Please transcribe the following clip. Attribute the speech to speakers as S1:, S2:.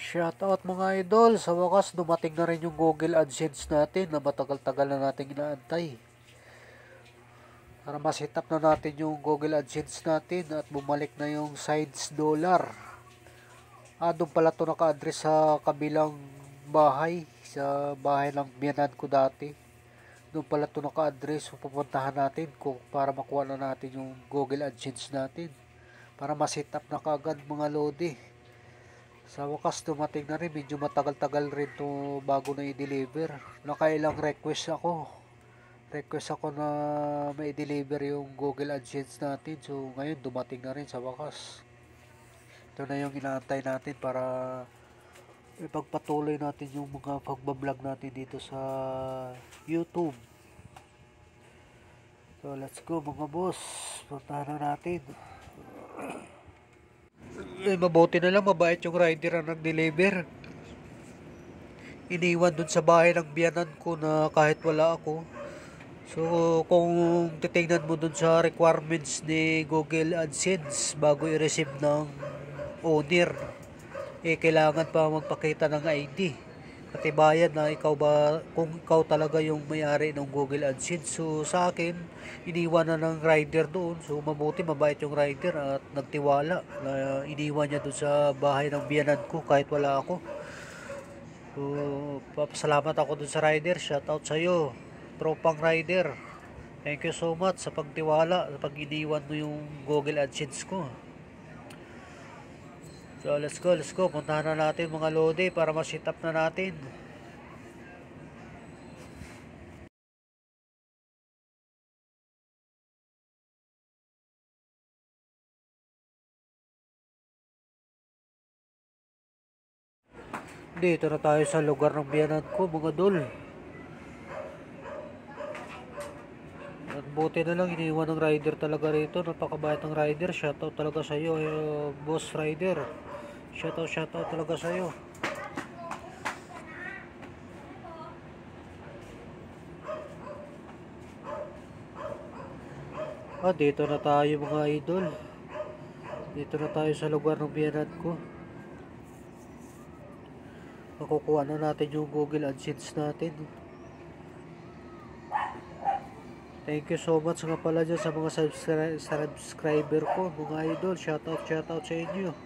S1: Shoutout mga idol, sa wakas dumating na rin yung Google AdSense natin na matagal-tagal na natin inaantay. Para ma-set up na natin yung Google AdSense natin at bumalik na yung sides dollar. Doon pala ito naka-address sa kabilang bahay, sa bahay ng biyanan ko dati. Doon pala ito naka-address, so pupuntahan natin para makuha na natin yung Google AdSense natin. Para ma-set up na kaagad mga lodi. Sa wakas dumating na rin, medyo matagal-tagal rin to bago na i-deliver. Nakailang request ako na may deliver yung Google AdSense natin. So ngayon dumating na rin sa wakas. Ito na yung inaantay natin para ipagpatuloy natin yung mga pagbablog natin dito sa YouTube. So let's go mga boss, puntahan na natin. Mabuti na lang, mabait yung rider ang nag-deliver. Iniwan dun sa bahay ng biyanan ko na kahit wala ako. So kung titignan mo dun sa requirements ni Google AdSense bago i-receive ng owner, kailangan pa magpakita ng ID. Katibayan na kung ikaw talaga yung may-ari ng Google AdSense. So sa akin, iniwan na ng rider doon. So mabuti, mabait yung rider at nagtiwala na iniwan niya doon sa bahay ng biyanan ko kahit wala ako. So papasalamat ako doon sa rider. Shoutout sa iyo, tropang rider. Thank you so much sa pagtiwala, sa pag-iniwan mo yung Google AdSense ko. So let's go, puntahan na natin mga lodi para ma-set up na natin. Dito na tayo sa lugar ng biyanan ko mga dol. At buti na lang iniwan ng rider talaga rito. Napakabait ng rider. Shoutout talaga sa iyo, boss rider. Shoutout talaga sa iyo. Dito na tayo mga idol. Dito na tayo sa lugar ng biyanan ko. Makukuha na natin yung Google AdSense natin. Thank you so much nga pala dyan sa mga subscriber ko mga idol. Shoutout sa inyo.